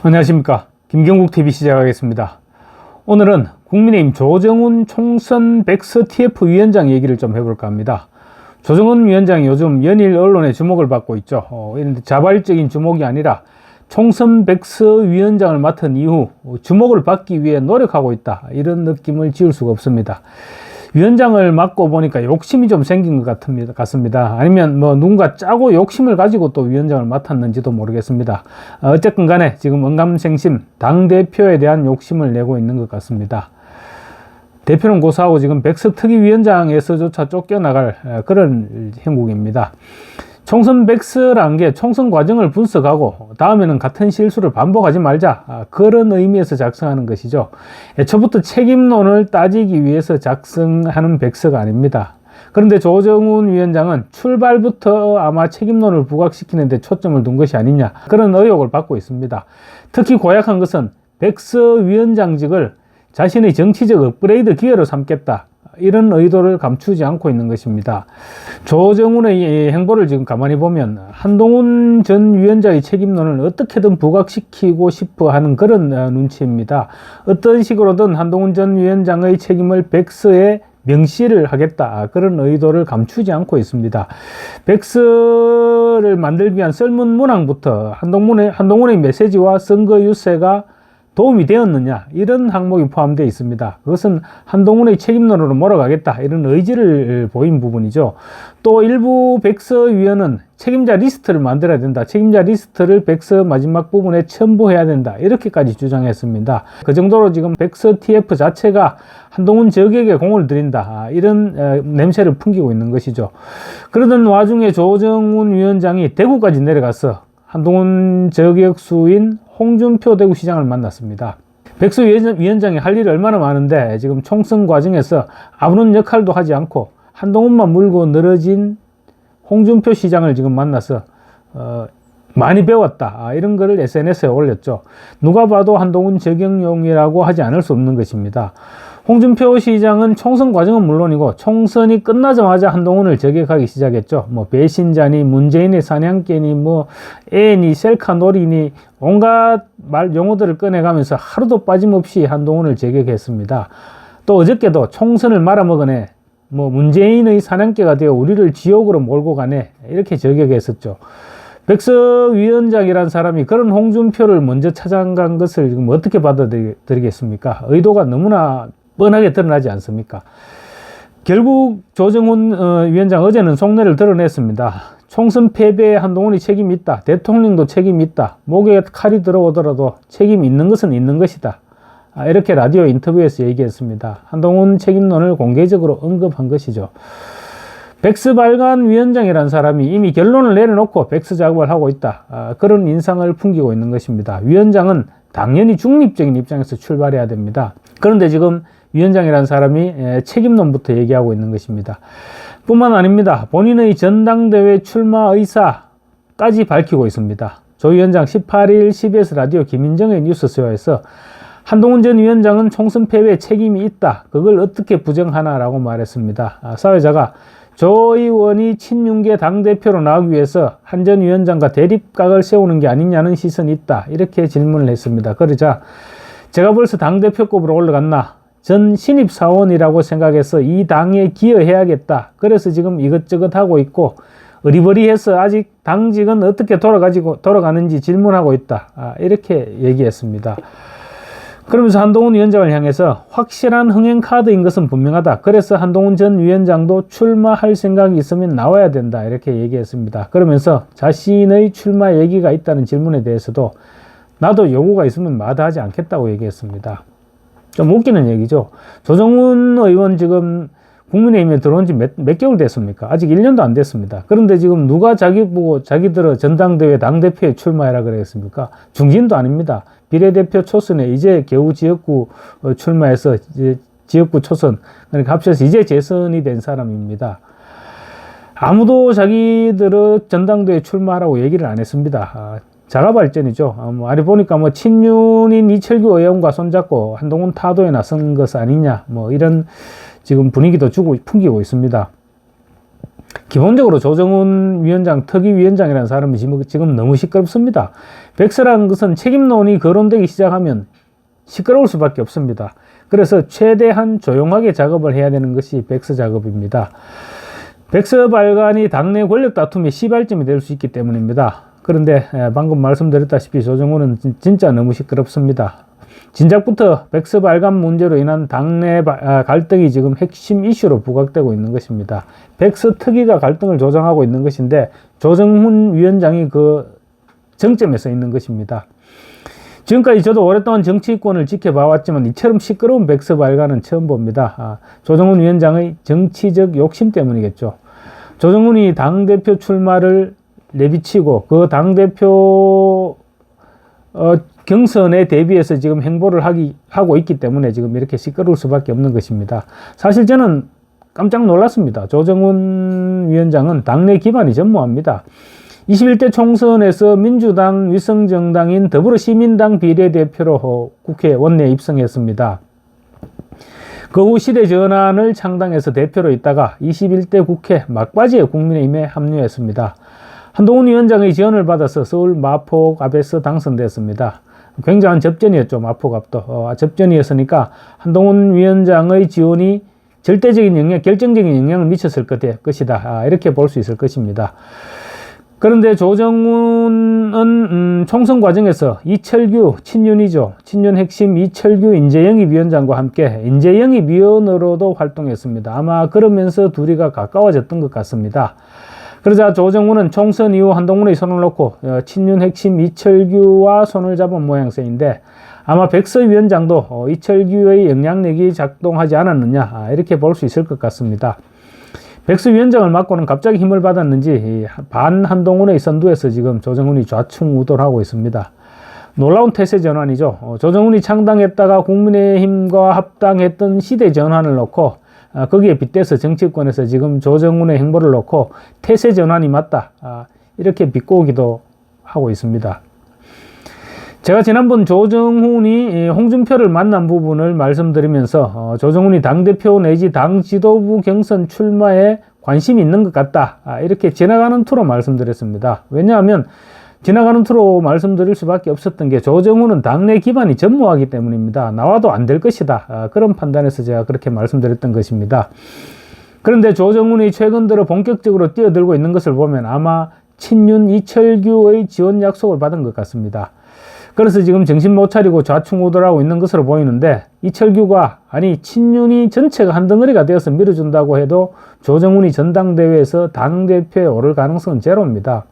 안녕하십니까. 김경국TV 시작하겠습니다. 오늘은 국민의힘 조정훈 총선 백서 TF 위원장 얘기를 좀 해볼까 합니다. 조정훈 위원장이 요즘 연일 언론의 주목을 받고 있죠. 이런데 자발적인 주목이 아니라 총선 백서 위원장을 맡은 이후 주목을 받기 위해 노력하고 있다, 이런 느낌을 지울 수가 없습니다. 위원장을 맡고 보니까 욕심이 좀 생긴 것 같습니다. 아니면 누군가 짜고 욕심을 가지고 또 위원장을 맡았는지도 모르겠습니다. 어쨌든 간에 지금 언감생심 당대표에 대한 욕심을 내고 있는 것 같습니다. 대표는 고사하고 지금 백서특위위원장에서조차 쫓겨나갈 그런 형국입니다. 총선 백서라는 게 총선 과정을 분석하고 다음에는 같은 실수를 반복하지 말자, 그런 의미에서 작성하는 것이죠. 애초부터 책임론을 따지기 위해서 작성하는 백서가 아닙니다. 그런데 조정훈 위원장은 출발부터 아마 책임론을 부각시키는 데 초점을 둔 것이 아니냐, 그런 의혹을 받고 있습니다. 특히 고약한 것은 백서위원장직을 자신의 정치적 업그레이드 기회로 삼겠다, 이런 의도를 감추지 않고 있는 것입니다. 조정훈의 행보를 지금 가만히 보면 한동훈 전 위원장의 책임론을 어떻게든 부각시키고 싶어 하는 그런 눈치입니다. 어떤 식으로든 한동훈 전 위원장의 책임을 백서에 명시를 하겠다, 그런 의도를 감추지 않고 있습니다. 백서를 만들기 위한 설문 문항부터 한동훈의 메시지와 선거 유세가 도움이 되었느냐, 이런 항목이 포함되어 있습니다. 그것은 한동훈의 책임론으로 몰아가겠다, 이런 의지를 보인 부분이죠. 또 일부 백서위원은 책임자 리스트를 만들어야 된다, 책임자 리스트를 백서 마지막 부분에 첨부해야 된다, 이렇게까지 주장했습니다. 그 정도로 지금 백서 TF 자체가 한동훈 적에게 공을 들인다, 이런 냄새를 풍기고 있는 것이죠. 그러던 와중에 조정훈 위원장이 대구까지 내려가서 한동훈 저격수인 홍준표 대구시장을 만났습니다. 백서위원장이 할 일이 얼마나 많은데 지금 총선 과정에서 아무런 역할도 하지 않고 한동훈만 물고 늘어진 홍준표 시장을 지금 만나서 많이 배웠다, 이런 거를 SNS에 올렸죠. 누가 봐도 한동훈 저격용이라고 하지 않을 수 없는 것입니다. 홍준표 시장은 총선 과정은 물론이고 총선이 끝나자마자 한동훈을 저격하기 시작했죠. 배신자니 문재인의 사냥개니 애니 셀카놀이니 온갖 말 용어들을 꺼내가면서 하루도 빠짐없이 한동훈을 저격했습니다. 또 어저께도 총선을 말아먹으네, 문재인의 사냥개가 되어 우리를 지옥으로 몰고 가네, 이렇게 저격했었죠. 백서위원장이란 사람이 그런 홍준표를 먼저 찾아간 것을 지금 어떻게 받아들이겠습니까? 의도가 너무나 뻔하게 드러나지 않습니까? 결국 조정훈 위원장 어제는 속내를 드러냈습니다. 총선 패배에 한동훈이 책임이 있다, 대통령도 책임이 있다, 목에 칼이 들어오더라도 책임이 있는 것은 있는 것이다, 이렇게 라디오 인터뷰에서 얘기했습니다. 한동훈 책임론을 공개적으로 언급한 것이죠. 백서발간 위원장이라는 사람이 이미 결론을 내려놓고 백서 작업을 하고 있다, 그런 인상을 풍기고 있는 것입니다. 위원장은 당연히 중립적인 입장에서 출발해야 됩니다. 그런데 지금 위원장이라는 사람이 책임론부터 얘기하고 있는 것입니다. 뿐만 아닙니다. 본인의 전당대회 출마 의사까지 밝히고 있습니다. 조 위원장 18일 CBS 라디오 김인정의 뉴스쇼에서 한동훈 전 위원장은 총선 패배에 책임이 있다, 그걸 어떻게 부정하나라고 말했습니다. 사회자가 조 의원이 친윤계 당대표로 나오기 위해서 한 전 위원장과 대립각을 세우는 게 아니냐는 시선이 있다, 이렇게 질문을 했습니다. 그러자 제가 벌써 당대표급으로 올라갔나? 전 신입사원이라고 생각해서 이 당에 기여해야겠다, 그래서 지금 이것저것 하고 있고 어리버리해서 아직 당직은 어떻게 돌아가는지 질문하고 있다, 이렇게 얘기했습니다. 그러면서 한동훈 위원장을 향해서 확실한 흥행 카드인 것은 분명하다, 그래서 한동훈 전 위원장도 출마할 생각이 있으면 나와야 된다, 이렇게 얘기했습니다. 그러면서 자신의 출마 얘기가 있다는 질문에 대해서도 나도 요구가 있으면 마다하지 않겠다고 얘기했습니다. 좀 웃기는 얘기죠. 조정훈 의원 지금 국민의힘에 들어온 지 몇 개월 됐습니까? 아직 1년도 안 됐습니다. 그런데 지금 누가 자기 보고 자기들의 전당대회 당대표에 출마해라 그랬습니까? 중진도 아닙니다. 비례대표 초선에 이제 겨우 지역구 출마해서 지역구 초선, 그러니까 합쳐서 이제 재선이 된 사람입니다. 아무도 자기들의 전당대회 출마하라고 얘기를 안 했습니다. 자가발전이죠. 아니 보니까 친윤인 이철규 의원과 손잡고 한동훈 타도에 나선 것 아니냐, 이런 지금 분위기도 풍기고 있습니다. 기본적으로 조정훈 위원장, 특위위원장이라는 사람이 지금 너무 시끄럽습니다. 백서라는 것은 책임론이 거론되기 시작하면 시끄러울 수밖에 없습니다. 그래서 최대한 조용하게 작업을 해야 되는 것이 백서 작업입니다. 백서 발간이 당내 권력 다툼의 시발점이 될 수 있기 때문입니다. 그런데 방금 말씀드렸다시피 조정훈은 진짜 너무 시끄럽습니다. 진작부터 백서 발간 문제로 인한 당내 갈등이 지금 핵심 이슈로 부각되고 있는 것입니다. 백서 특위가 갈등을 조장하고 있는 것인데 조정훈 위원장이 그 정점에 서 있는 것입니다. 지금까지 저도 오랫동안 정치권을 지켜봐왔지만 이처럼 시끄러운 백서 발간은 처음 봅니다. 조정훈 위원장의 정치적 욕심 때문이겠죠. 조정훈이 당대표 출마를 내비치고 그 당대표 경선에 대비해서 지금 행보를 하고 있기 때문에 지금 이렇게 시끄러울 수밖에 없는 것입니다. 사실 저는 깜짝 놀랐습니다. 조정훈 위원장은 당내 기반이 전무합니다. 21대 총선에서 민주당 위성정당인 더불어시민당 비례대표로 국회 원내에 입성했습니다. 그 후 시대전환을 창당해서 대표로 있다가 21대 국회 막바지에 국민의힘에 합류했습니다. 한동훈 위원장의 지원을 받아서 서울 마포 앞에서 당선됐습니다. 굉장한 접전이었죠. 마포 앞도. 접전이었으니까 한동훈 위원장의 지원이 절대적인 영향, 결정적인 영향을 미쳤을 것이다. 이렇게 볼 수 있을 것입니다. 그런데 조정훈은 총선 과정에서 이철규, 친윤이죠. 친윤 핵심 이철규 인재영입위원장과 함께 인재영입위원으로도 활동했습니다. 아마 그러면서 둘이가 가까워졌던 것 같습니다. 그러자 조정훈은 총선 이후 한동훈의 손을 놓고 친윤 핵심 이철규와 손을 잡은 모양새인데 아마 백서위원장도 이철규의 영향력이 작동하지 않았느냐 이렇게 볼 수 있을 것 같습니다. 백서위원장을 맡고는 갑자기 힘을 받았는지 반 한동훈의 선두에서 지금 조정훈이 좌충우돌 하고 있습니다. 놀라운 태세 전환이죠. 조정훈이 창당했다가 국민의힘과 합당했던 시대 전환을 놓고 거기에 빗대서 정치권에서 지금 조정훈의 행보를 놓고 태세 전환이 맞다 이렇게 비꼬기도 하고 있습니다. 제가 지난번 조정훈이 홍준표를 만난 부분을 말씀드리면서 조정훈이 당대표 내지 당 지도부 경선 출마에 관심이 있는 것 같다 이렇게 지나가는 투로 말씀드렸습니다. 왜냐하면 지나가는 투로 말씀드릴 수밖에 없었던 게 조정훈은 당내 기반이 전무하기 때문입니다. 나와도 안 될 것이다 그런 판단에서 제가 그렇게 말씀드렸던 것입니다. 그런데 조정훈이 최근 들어 본격적으로 뛰어들고 있는 것을 보면 아마 친윤 이철규의 지원 약속을 받은 것 같습니다. 그래서 지금 정신 못 차리고 좌충우돌하고 있는 것으로 보이는데 이철규가 아니 친윤이 전체가 한 덩어리가 되어서 밀어준다고 해도 조정훈이 전당대회에서 당대표에 오를 가능성은 제로입니다.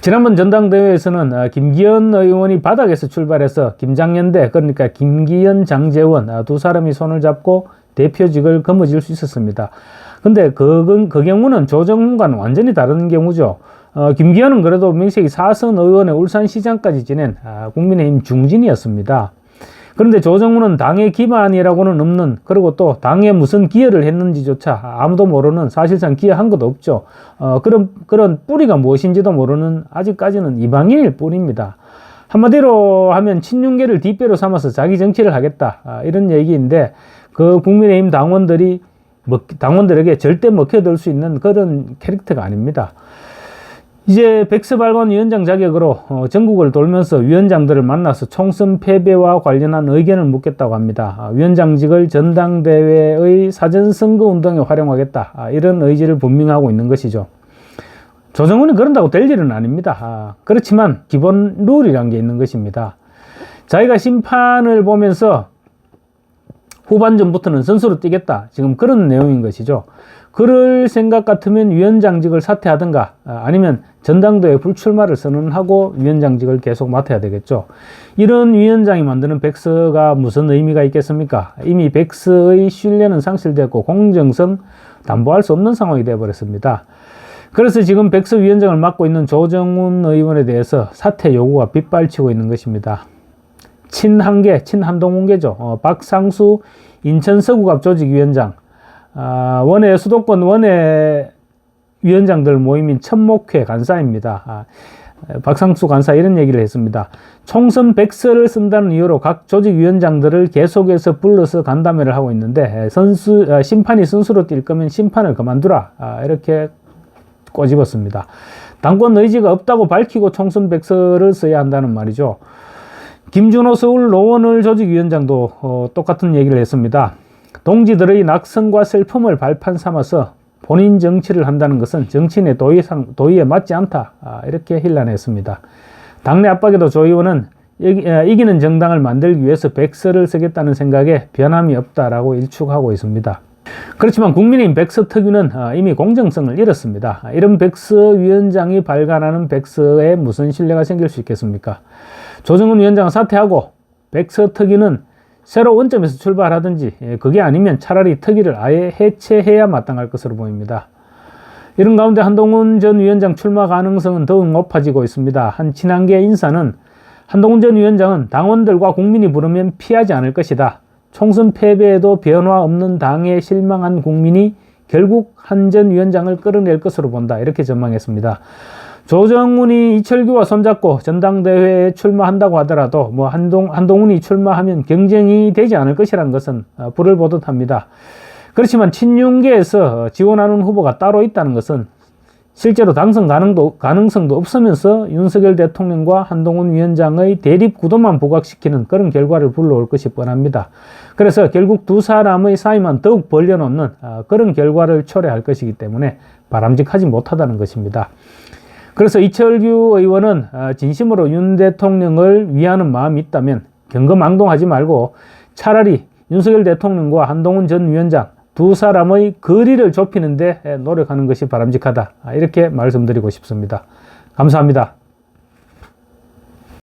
지난번 전당대회에서는 김기현 의원이 바닥에서 출발해서 김장연대 그러니까 김기현 장제원 두 사람이 손을 잡고 대표직을 거머쥘 수 있었습니다. 근데 그 경우는 조정훈과는 완전히 다른 경우죠. 김기현은 그래도 명색이 4선 의원의 울산시장까지 지낸 국민의힘 중진이었습니다. 그런데 조정훈은 당의 기반이라고는 없는 그리고 또 당에 무슨 기여를 했는지조차 아무도 모르는 사실상 기여한 것도 없죠. 그런 뿌리가 무엇인지도 모르는 아직까지는 이방인일 뿐입니다. 한마디로 하면 친윤계를 뒷배로 삼아서 자기 정치를 하겠다 이런 얘기인데 그 국민의힘 당원들에게 절대 먹혀들 수 있는 그런 캐릭터가 아닙니다. 이제 백서발간 위원장 자격으로 전국을 돌면서 위원장들을 만나서 총선 패배와 관련한 의견을 묻겠다고 합니다. 위원장직을 전당대회의 사전선거운동에 활용하겠다 이런 의지를 분명하고 있는 것이죠. 조정훈이 그런다고 될 일은 아닙니다. 그렇지만 기본 룰이란 게 있는 것입니다. 자기가 심판을 보면서 후반전부터는 선수로 뛰겠다 지금 그런 내용인 것이죠. 그럴 생각 같으면 위원장직을 사퇴하든가 아니면 전당대회 불출마를 선언하고 위원장직을 계속 맡아야 되겠죠. 이런 위원장이 만드는 백서가 무슨 의미가 있겠습니까? 이미 백서의 신뢰는 상실됐고 공정성 담보할 수 없는 상황이 되어버렸습니다. 그래서 지금 백서위원장을 맡고 있는 조정훈 의원에 대해서 사퇴 요구가 빗발치고 있는 것입니다. 친한계, 친한동훈계죠. 박상수 인천 서구갑 조직위원장, 수도권 원외 위원장들 모임인 천목회 간사입니다. 박상수 간사 이런 얘기를 했습니다. 총선 백서를 쓴다는 이유로 각 조직위원장들을 계속해서 불러서 간담회를 하고 있는데 심판이 선수로 뛸 거면 심판을 그만두라, 이렇게 꼬집었습니다. 당권 의지가 없다고 밝히고 총선 백서를 써야 한다는 말이죠. 김준호 서울 노원을 조직위원장도 똑같은 얘기를 했습니다. 동지들의 낙선과 슬픔을 발판 삼아서 본인 정치를 한다는 것은 정치인의 도의에 맞지 않다, 이렇게 hir난했습니다. 당내 압박에도 조 의원은 이기는 정당을 만들기 위해서 백서를 쓰겠다는 생각에 변함이 없다라고 일축하고 있습니다. 그렇지만 국민의힘 백서 특위는 이미 공정성을 잃었습니다. 이런 백서위원장이 발간하는 백서에 무슨 신뢰가 생길 수 있겠습니까? 조정훈 위원장은 사퇴하고 백서 특위는 새로 원점에서 출발하든지, 그게 아니면 차라리 특위를 아예 해체해야 마땅할 것으로 보입니다. 이런 가운데 한동훈 전 위원장 출마 가능성은 더욱 높아지고 있습니다. 한 친한계 인사는 한동훈 전 위원장은 당원들과 국민이 부르면 피하지 않을 것이다. 총선 패배에도 변화 없는 당에 실망한 국민이 결국 한 전 위원장을 끌어낼 것으로 본다, 이렇게 전망했습니다. 조정훈이 이철규와 손잡고 전당대회에 출마한다고 하더라도 한동훈이 출마하면 경쟁이 되지 않을 것이라는 것은 불을 보듯 합니다. 그렇지만 친윤계에서 지원하는 후보가 따로 있다는 것은 실제로 당선 가능성도 없으면서 윤석열 대통령과 한동훈 위원장의 대립 구도만 부각시키는 그런 결과를 불러올 것이 뻔합니다. 그래서 결국 두 사람의 사이만 더욱 벌려놓는 그런 결과를 초래할 것이기 때문에 바람직하지 못하다는 것입니다. 그래서 이철규 의원은 진심으로 윤 대통령을 위하는 마음이 있다면 경거망동하지 말고 차라리 윤석열 대통령과 한동훈 전 위원장 두 사람의 거리를 좁히는 데 노력하는 것이 바람직하다, 이렇게 말씀드리고 싶습니다. 감사합니다.